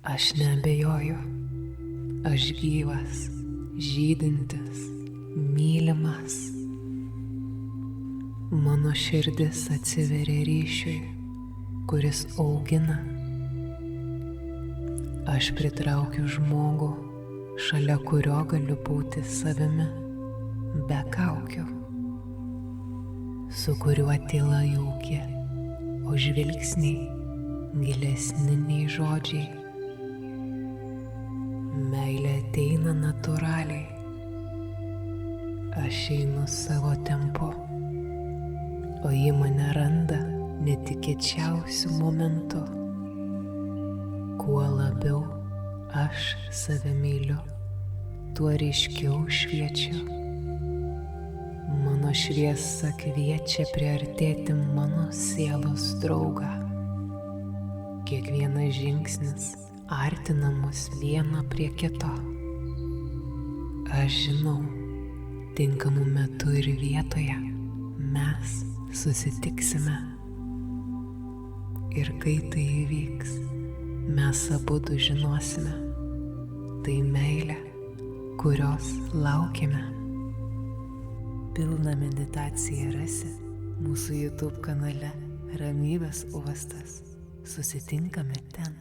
Aš neabejoju, aš gyvas, žydintis, mylimas. Mano širdis atsiveria ryšiui, kuris augina. Aš pritraukiu žmogų, šalia kurio galiu būti savimi, be kaukių, su kuriuo tyla jauki, o žvilgsniai gilesni nei žodžiai. Meilė ateina natūraliai, aš einu savo tempu, o ji mane randa netikėčiausių momentų. Kuo labiau aš save myliu, tuo ryškiau šviečiu. Mano šviesa kviečia priartėti mano sielos draugą. Kiekvienas žingsnis artina mus vieną prie kito. Aš žinau, tinkamu metu ir vietoje mes susitiksime. Ir kai tai įvyks, mes abudu žinosime, tai meilė, kurios laukime. Pilną meditaciją rasi mūsų YouTube kanale Ramybės uostas. Susitinkame ten.